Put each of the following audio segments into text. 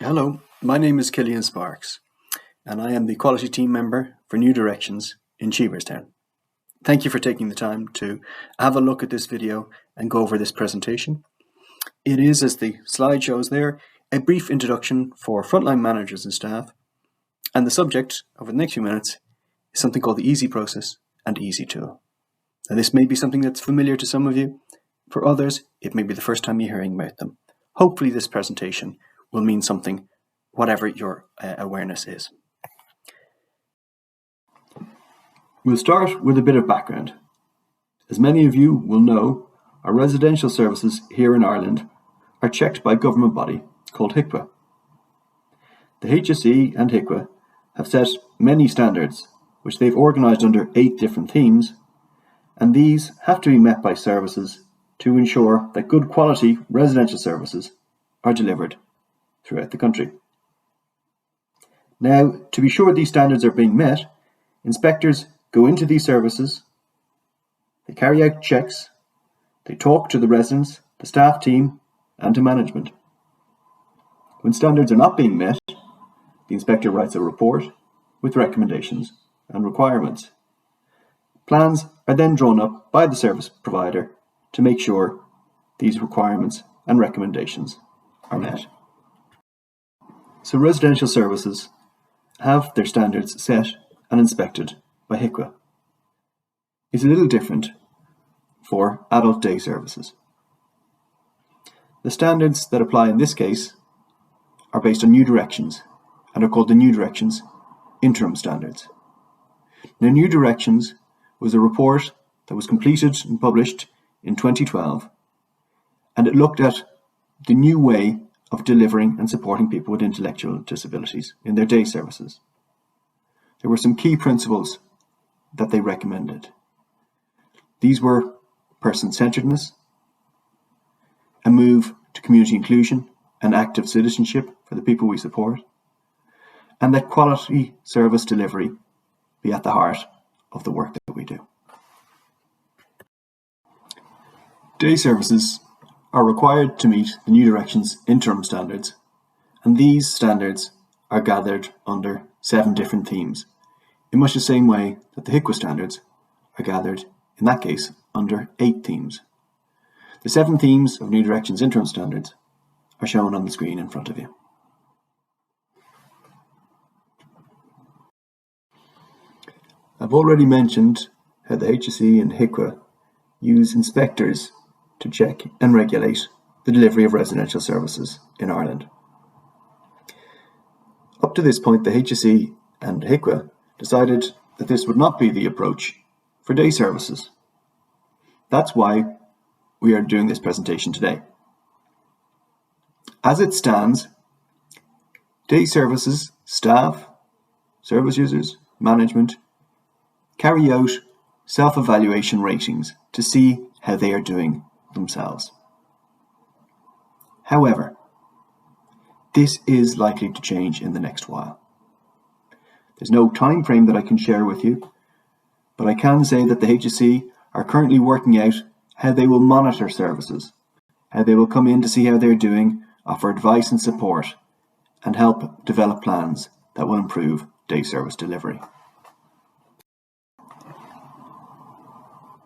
Hello, my name is Killian Sparks, and I am the Quality Team Member for New Directions in Cheeverstown. Thank you for taking the time to have a look at this video and go over this presentation. It is, as the slide shows there, a brief introduction for frontline managers and staff, and the subject over the next few minutes is something called the EASI process and EASI tool. Now, this may be something that's familiar to some of you. For others, it may be the first time you're hearing about them. Hopefully this presentation will mean something, whatever your awareness is. We'll start with a bit of background. As many of you will know, our residential services here in Ireland are checked by a government body called HIQA. The HSE and HIQA have set many standards, which they've organised under 8 different themes, and these have to be met by services to ensure that good quality residential services are delivered throughout the country. Now, to be sure these standards are being met, inspectors go into these services, they carry out checks, they talk to the residents, the staff team, and to management. When standards are not being met, the inspector writes a report with recommendations and requirements. Plans are then drawn up by the service provider to make sure these requirements and recommendations are met. So residential services have their standards set and inspected by HIQA. It's a little different for adult day services. The standards that apply in this case are based on New Directions and are called the New Directions Interim Standards. Now, New Directions was a report that was completed and published in 2012, and it looked at the new way of delivering and supporting people with intellectual disabilities in their day services. There were some key principles that they recommended. These were person-centeredness, a move to community inclusion and active citizenship for the people we support, and that quality service delivery be at the heart of the work that we do. Day services are required to meet the New Directions interim standards, and these standards are gathered under 7 different themes, in much the same way that the HIQA standards are gathered, in that case, under 8 themes. The 7 themes of New Directions interim standards are shown on the screen in front of you. I've already mentioned how the HSE and HIQA use inspectors to check and regulate the delivery of residential services in Ireland. Up to this point, the HSE and HIQA decided that this would not be the approach for day services. That's why we are doing this presentation today. As it stands, day services, staff, service users, management carry out self-evaluation ratings to see how they are doing themselves. However, this is likely to change in the next while. There's no time frame that I can share with you, but I can say that the HSE are currently working out how they will monitor services, how they will come in to see how they're doing, offer advice and support, and help develop plans that will improve day service delivery.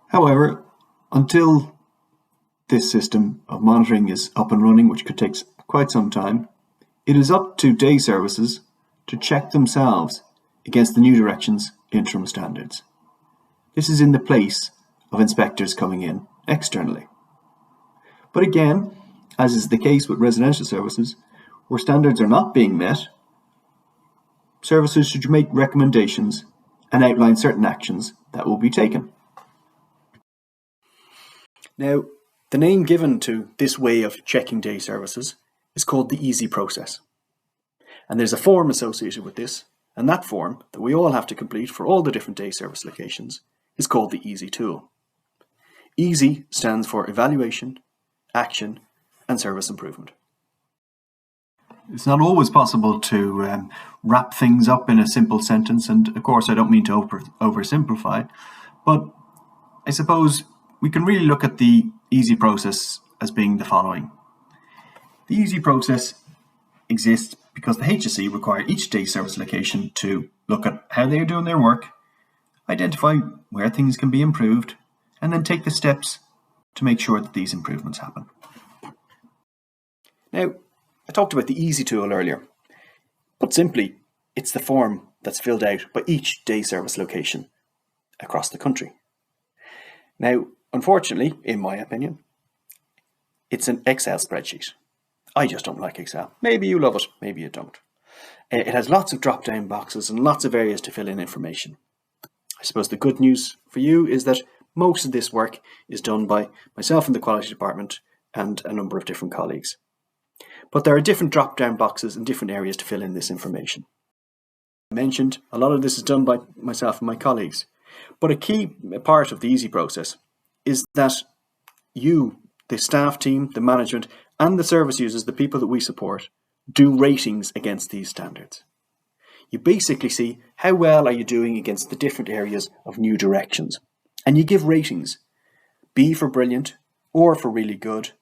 However, until this system of monitoring is up and running, which could take quite some time, it is up to day services to check themselves against the New Directions interim standards. This is in the place of inspectors coming in externally. But again, as is the case with residential services, where standards are not being met, services should make recommendations and outline certain actions that will be taken. Now, the name given to this way of checking day services is called the EASI process. And there's a form associated with this, and that form that we all have to complete for all the different day service locations is called the EASI tool. EASI stands for Evaluation, Action, and Service Improvement. It's not always possible to wrap things up in a simple sentence, and of course I don't mean to oversimplify, but I suppose we can really look at the EASI process as being the following. The EASI process exists because the HSE require each day service location to look at how they are doing their work, identify where things can be improved, and then take the steps to make sure that these improvements happen. Now, I talked about the EASI tool earlier. Put simply, it's the form that's filled out by each day service location across the country. Now, unfortunately, in my opinion, it's an Excel spreadsheet. I just don't like Excel. Maybe you love it, maybe you don't. It has lots of drop-down boxes and lots of areas to fill in information. I suppose the good news for you is that most of this work is done by myself in the quality department and a number of different colleagues. But there are different drop-down boxes and different areas to fill in this information. I mentioned a lot of this is done by myself and my colleagues. But a key part of the EASI process is that you, the staff team, the management, and the service users, the people that we support, do ratings against these standards. You basically see how well are you doing against the different areas of new directions. And you give ratings. B for brilliant, or for really good,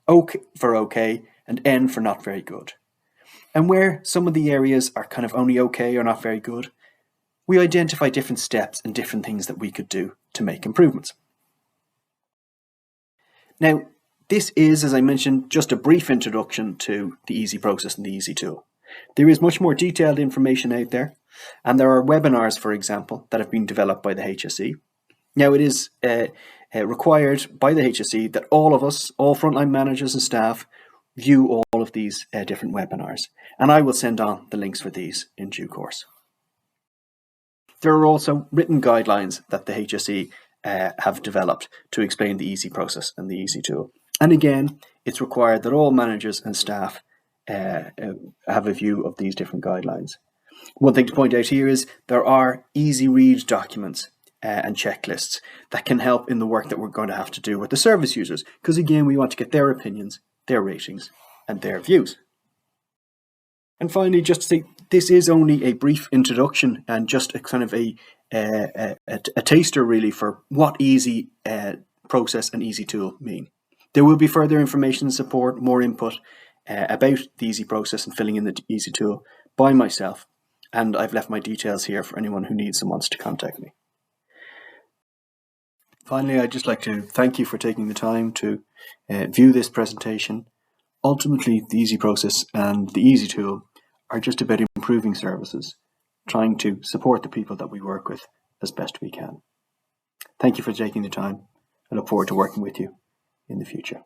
O for okay, and N for not very good. And where some of the areas are kind of only okay or not very good, we identify different steps and different things that we could do to make improvements. Now, this is, as I mentioned, just a brief introduction to the EASI process and the EASI tool. There is much more detailed information out there, and there are webinars, for example, that have been developed by the HSE. Now, it is required by the HSE that all of us, all frontline managers and staff, view all of these different webinars, and I will send on the links for these in due course. There are also written guidelines that the HSE have developed to explain the EASI process and the EASI tool. And again, it's required that all managers and staff have a view of these different guidelines. One thing to point out here is there are easy read documents and checklists that can help in the work that we're going to have to do with the service users, because again, we want to get their opinions, their ratings, and their views. And finally, just to say, this is only a brief introduction and just a kind of a taster really for what EASI process and EASI tool mean. There will be further information and support, more input about the EASI process and filling in the EASI tool by myself. And I've left my details here for anyone who needs and wants to contact me. Finally, I'd just like to thank you for taking the time to view this presentation. Ultimately, the EASI process and the EASI tool are just about improving services, trying to support the people that we work with as best we can. Thank you for taking the time. I look forward to working with you in the future.